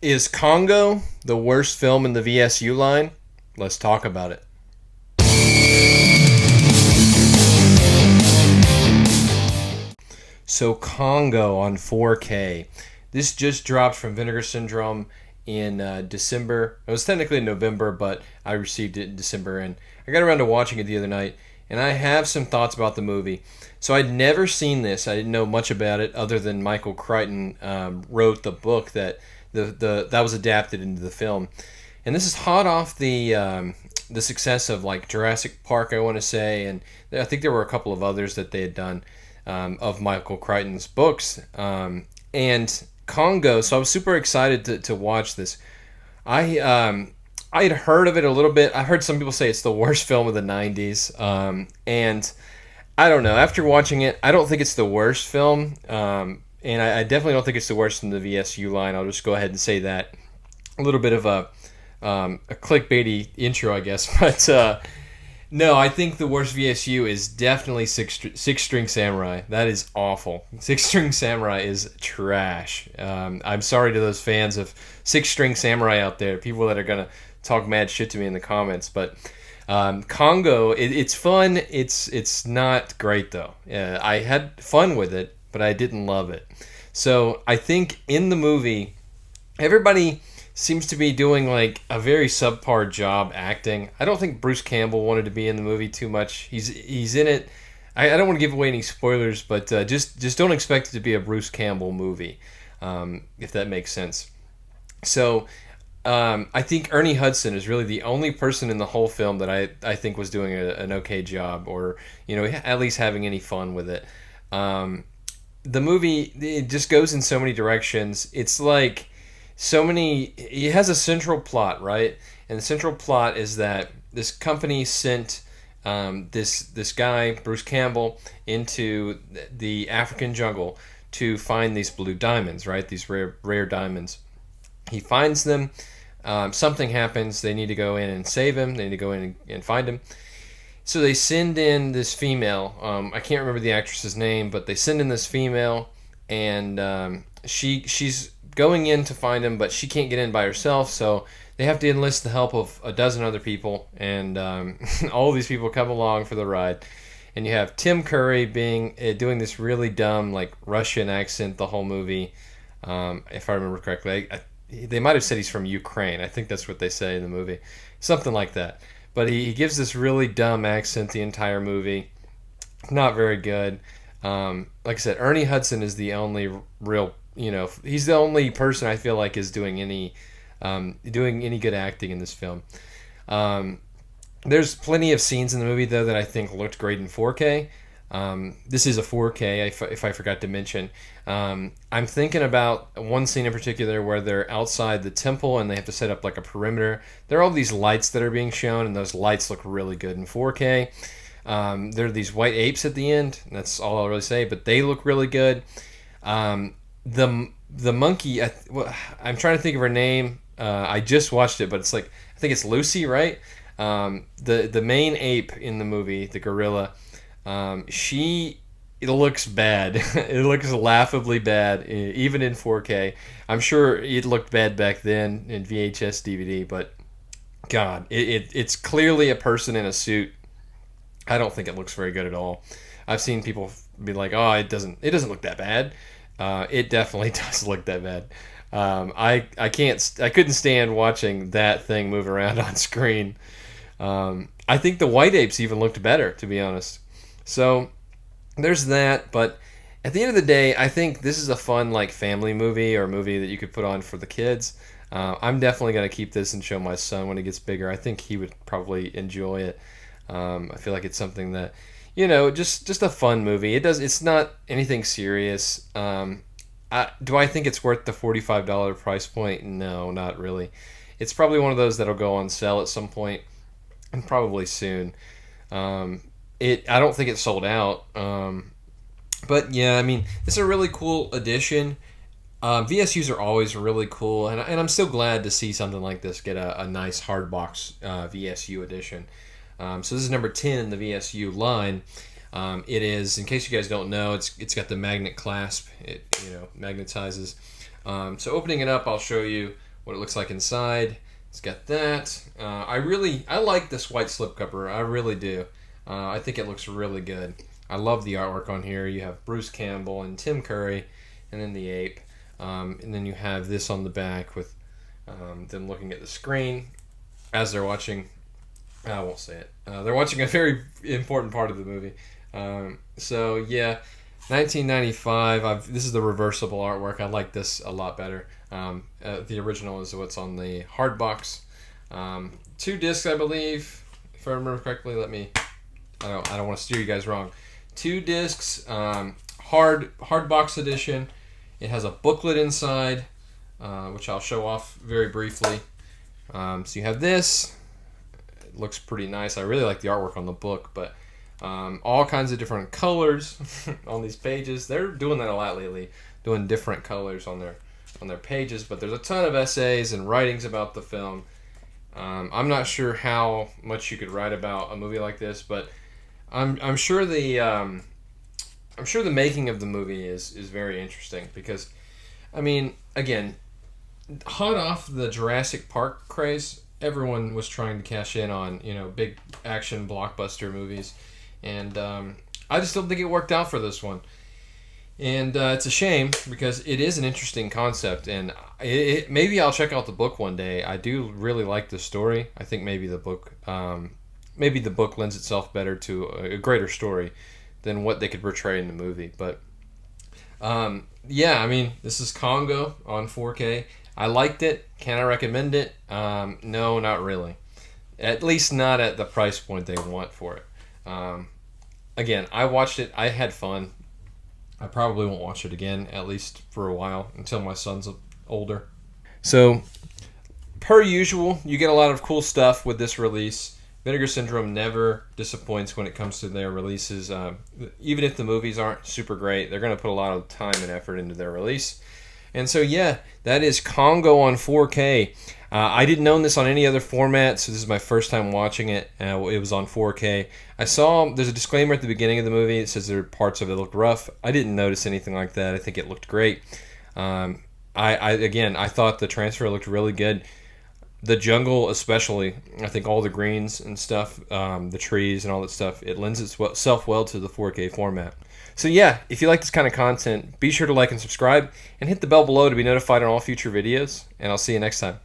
Is Congo the worst film in the VSU line? Let's talk about it. So, Congo on 4K. This just dropped from Vinegar Syndrome in December. It was technically November, but I received it in December, and I got around to watching it the other night, and I have some thoughts about the movie. So, I'd never seen this. I didn't know much about it other than Michael Crichton wrote the book that was adapted into the film. And this is hot off the success of like Jurassic Park, I want to say, and I think there were a couple of others that they had done of Michael Crichton's books, and Congo. So I was super excited to watch this. I had heard of it a little bit. I heard some people say it's the worst film of the '90s, and I don't know. After watching it, I don't think it's the worst film, and I definitely don't think it's the worst in the VSU line. I'll just go ahead and say that. A little bit of a clickbaity intro, I guess, but no, I think the worst VSU is definitely Six String Samurai. That is awful. Six String Samurai is trash. I'm sorry to those fans of Six String Samurai out there, people that are gonna talk mad shit to me in the comments, but. Congo, it's fun. It's not great though. I had fun with it, but I didn't love it. So I think in the movie, everybody seems to be doing like a very subpar job acting. I don't think Bruce Campbell wanted to be in the movie too much. He's in it. I don't want to give away any spoilers, but just don't expect it to be a Bruce Campbell movie, if that makes sense. So I think Ernie Hudson is really the only person in the whole film that I think was doing an okay job, or at least having any fun with it. The movie, it just goes in so many directions. It's like so many. It has a central plot, right? And the central plot is that this company sent this guy Bruce Campbell into the African jungle to find these blue diamonds, right? These rare diamonds. He finds them. Something happens. They need to go in and save him. They need to go in and find him. So they send in this female. I can't remember the actress's name, but they send in this female, and she's going in to find him, but she can't get in by herself. So they have to enlist the help of a dozen other people, and all of these people come along for the ride. And you have Tim Curry doing this really dumb like Russian accent the whole movie, if I remember correctly. They might have said he's from Ukraine. I think that's what they say in the movie, something like that. But he gives this really dumb accent the entire movie. Not very good. Like I said, Ernie Hudson is the only real, he's the only person I feel like is doing any good acting in this film. There's plenty of scenes in the movie though that I think looked great in 4K. This is a 4K, if I forgot to mention. I'm thinking about one scene in particular where they're outside the temple and they have to set up like a perimeter. There are all these lights that are being shown, and those lights look really good in 4K. There are these white apes at the end, and that's all I'll really say, but they look really good. The monkey, I'm trying to think of her name. I just watched it, but it's like, I think it's Lucy, right? The main ape in the movie, the gorilla, it looks bad. It looks laughably bad, even in 4K. I'm sure it looked bad back then in VHS DVD, but God, it's clearly a person in a suit. I don't think it looks very good at all. I've seen people be like, "Oh, it doesn't look that bad." It definitely does look that bad. I couldn't stand watching that thing move around on screen. I think the white apes even looked better, to be honest. So there's that, but at the end of the day, I think this is a fun like family movie or movie that you could put on for the kids. I'm definitely going to keep this and show my son when he gets bigger. I think he would probably enjoy it. I feel like it's something that, just a fun movie. It's not anything serious. Do I think it's worth the $45 price point? No, not really. It's probably one of those that'll go on sale at some point, and probably soon. I don't think it's sold out. But yeah, I mean, it's a really cool addition. VSUs are always really cool, and I'm still glad to see something like this get a nice hardbox VSU edition. So this is number 10 in the VSU line. It is, in case you guys don't know, it's got the magnet clasp. It magnetizes. So opening it up, I'll show you what it looks like inside. It's got that. I like this white slipcover. I really do. I think it looks really good. I love the artwork on here. You have Bruce Campbell and Tim Curry, and then the ape, and then you have this on the back with them looking at the screen as they're watching. I won't say it. They're watching a very important part of the movie. So yeah, 1995. This is the reversible artwork. I like this a lot better. The original is what's on the hard box. 2 discs, I believe, if I remember correctly. I don't want to steer you guys wrong. 2 discs, hard box edition. It has a booklet inside, which I'll show off very briefly. So you have this. It looks pretty nice. I really like the artwork on the book, but all kinds of different colors on these pages. They're doing that a lot lately, doing different colors on their pages. But there's a ton of essays and writings about the film. I'm not sure how much you could write about a movie like this, but I'm sure the making of the movie is very interesting because, I mean, again, hot off the Jurassic Park craze, everyone was trying to cash in on big action blockbuster movies, and I just don't think it worked out for this one. And it's a shame because it is an interesting concept, and maybe I'll check out the book one day. I do really like the story. I think maybe the book lends itself better to a greater story than what they could portray in the movie. But yeah, I mean, this is Congo on 4K. I liked it. Can I recommend it? No, not really. At least not at the price point they want for it. Again, I watched it. I had fun. I probably won't watch it again, at least for a while, until my son's older. So, per usual, you get a lot of cool stuff with this release. Vinegar Syndrome never disappoints when it comes to their releases. Even if the movies aren't super great, they're going to put a lot of time and effort into their release. And so, yeah, that is Congo on 4K. I didn't own this on any other format, so this is my first time watching it. It was on 4K. I saw there's a disclaimer at the beginning of the movie. It says there are parts of it looked rough. I didn't notice anything like that. I think it looked great. I thought the transfer looked really good. The jungle especially, I think all the greens and stuff, the trees and all that stuff, it lends itself well to the 4K format. So yeah, if you like this kind of content, be sure to like and subscribe, and hit the bell below to be notified on all future videos, and I'll see you next time.